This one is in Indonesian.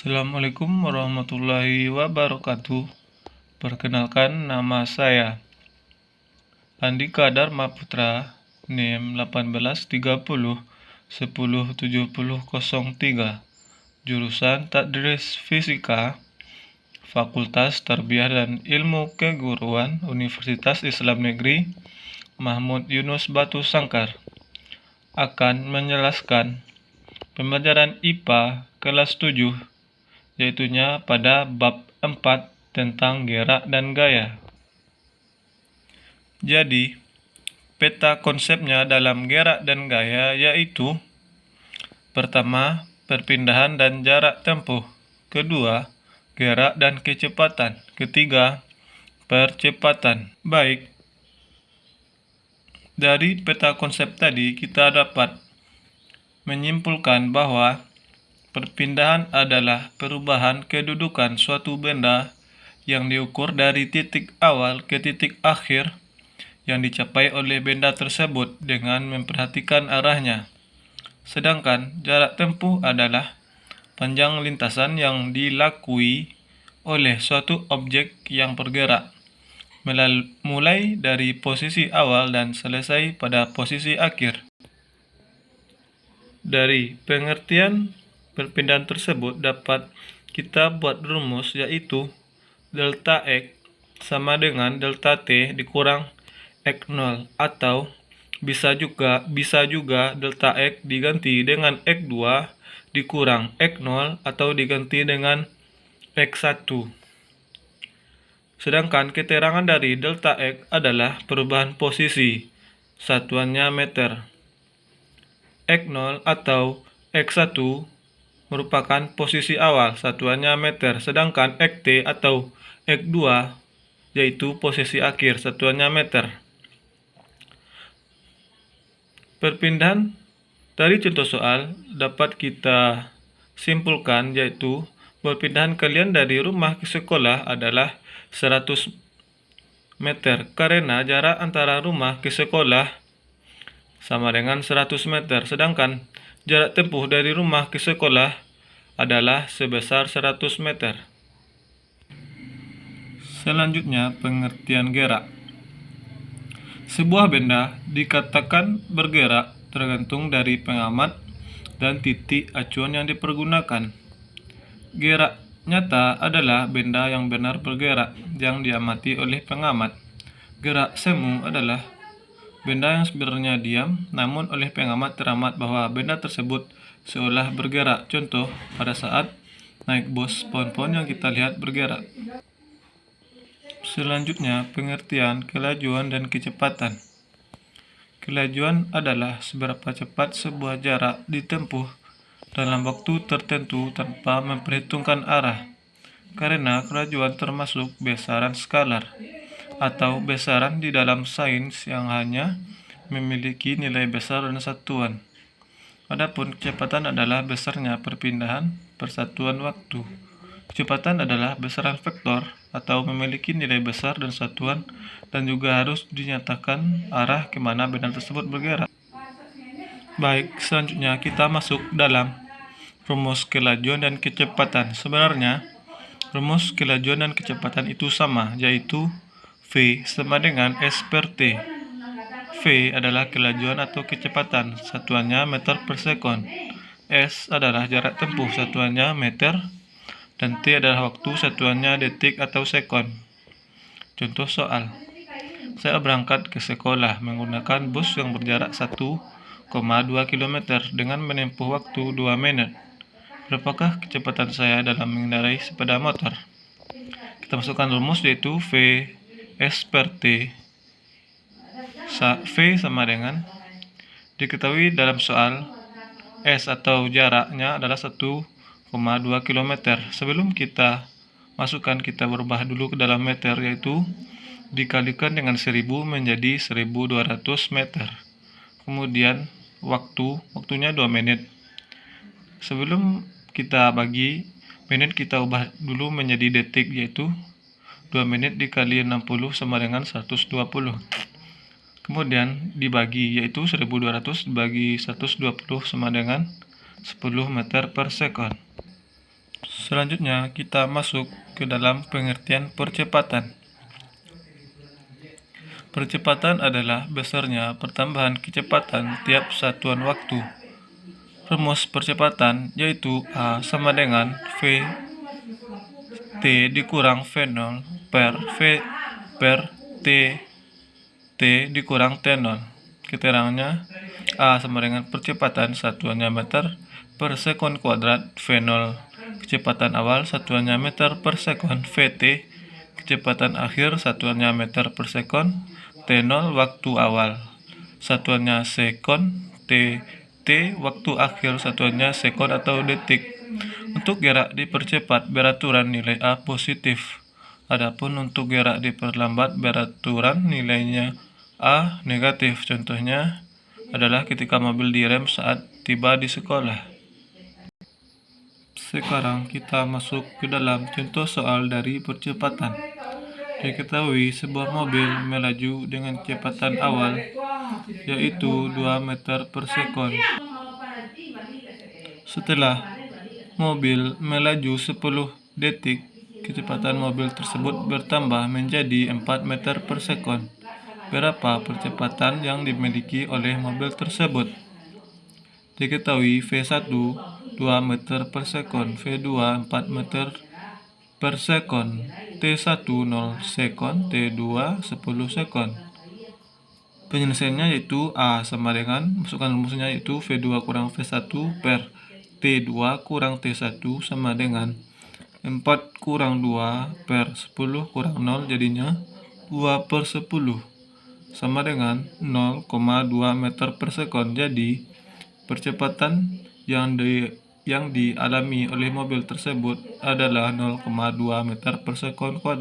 Assalamualaikum warahmatullahi wabarakatuh. Perkenalkan, nama saya Andika Dharma Putra, NIM 1830 107003, jurusan Tadris Fisika, Fakultas Tarbiyah dan Ilmu Keguruan, Universitas Islam Negeri Mahmud Yunus Batu Sangkar, akan menjelaskan pembelajaran IPA kelas 7, yaitunya pada bab 4 tentang gerak dan gaya. Jadi, peta konsepnya dalam gerak dan gaya yaitu: pertama, perpindahan dan jarak tempuh; kedua, gerak dan kecepatan; ketiga, percepatan. Baik, dari peta konsep tadi kita dapat menyimpulkan bahwa perpindahan adalah perubahan kedudukan suatu benda yang diukur dari titik awal ke titik akhir yang dicapai oleh benda tersebut dengan memperhatikan arahnya. Sedangkan jarak tempuh adalah panjang lintasan yang dilakui oleh suatu objek yang bergerak, mulai dari posisi awal dan selesai pada posisi akhir. Dari pengertian perpindahan tersebut dapat kita buat rumus, yaitu delta X sama dengan delta T dikurang X0, atau bisa juga delta X diganti dengan X2 dikurang X0 atau diganti dengan X1. Sedangkan keterangan dari delta X adalah perubahan posisi, satuannya meter. X0 atau X1 merupakan posisi awal, satuannya meter, sedangkan Xt atau X2 yaitu posisi akhir, satuannya meter. Perpindahan dari contoh soal dapat kita simpulkan, yaitu perpindahan kalian dari rumah ke sekolah adalah 100 meter karena jarak antara rumah ke sekolah sama dengan 100 meter, sedangkan jarak tempuh dari rumah ke sekolah adalah sebesar 100 meter. Selanjutnya, pengertian gerak. Sebuah benda dikatakan bergerak tergantung dari pengamat dan titik acuan yang dipergunakan. Gerak nyata adalah benda yang benar bergerak yang diamati oleh pengamat. Gerak semu adalah benda yang sebenarnya diam, namun oleh pengamat teramat bahwa benda tersebut seolah bergerak. Contoh, pada saat naik bus, pohon-pohon yang kita lihat bergerak. Selanjutnya, pengertian kelajuan dan kecepatan. Kelajuan adalah seberapa cepat sebuah jarak ditempuh dalam waktu tertentu tanpa memperhitungkan arah. Karena kelajuan termasuk besaran skalar atau besaran di dalam sains yang hanya memiliki nilai besar dan satuan. Adapun kecepatan adalah besarnya perpindahan persatuan waktu. Kecepatan adalah besaran vektor atau memiliki nilai besar dan satuan, dan juga harus dinyatakan arah kemana benda tersebut bergerak. Baik, selanjutnya kita masuk dalam rumus kelajuan dan kecepatan. Sebenarnya rumus kelajuan dan kecepatan itu sama, yaitu V sama dengan S per T. V adalah kelajuan atau kecepatan, satuannya meter per sekon. S adalah jarak tempuh, satuannya meter. Dan T adalah waktu, satuannya detik atau sekon. Contoh soal: saya berangkat ke sekolah menggunakan bus yang berjarak 1,2 km dengan menempuh waktu 2 menit. Berapakah kecepatan saya dalam mengendarai sepeda motor? Kita masukkan rumus, yaitu V S per T. V sama dengan, diketahui dalam soal, S atau jaraknya adalah 1,2 km. Sebelum kita masukkan, kita berubah dulu ke dalam meter, yaitu dikalikan dengan 1000 menjadi 1200 meter. Kemudian waktunya 2 menit. Sebelum kita bagi menit, kita ubah dulu menjadi detik, yaitu 2 menit dikali 60 sama dengan 120. Kemudian dibagi, yaitu 1200 dibagi 120 sama dengan 10 meter per sekon. Selanjutnya, kita masuk ke dalam pengertian percepatan. Percepatan adalah besarnya pertambahan kecepatan tiap satuan waktu. Rumus percepatan yaitu A sama dengan V T dikurang V0 per V per T dikurang T0. Keterangannya, A sama dengan percepatan satuannya meter per sekon kuadrat V0 kecepatan awal satuannya meter per sekon Vt kecepatan akhir satuannya meter per sekon T0 waktu awal satuannya sekon T waktu akhir satuannya sekon atau detik. Untuk gerak dipercepat beraturan nilai A positif. Adapun untuk gerak diperlambat beraturan nilainya A negatif. Contohnya adalah ketika mobil direm saat tiba di sekolah. Sekarang kita masuk ke dalam contoh soal dari percepatan. Diketahui sebuah mobil melaju dengan kecepatan awal yaitu 2 meter per sekon. Setelah mobil melaju 10 detik, kecepatan mobil tersebut bertambah menjadi 4 meter per sekon. Berapa percepatan yang dimiliki oleh mobil tersebut? Diketahui V1 2 meter per sekon, V2 4 meter per sekon, T1 0 sekon, T2 10 sekon. Penyelesaiannya yaitu A sama dengan, masukkan rumusnya yaitu V2 kurang V1 per T2 kurang T1 sama dengan 4 kurang 2 per 10 kurang 0 jadinya 2 per 10 sama dengan 0,2 meter per sekon. Jadi percepatan yang dialami oleh mobil tersebut adalah 0,2 meter per sekon kuadrat.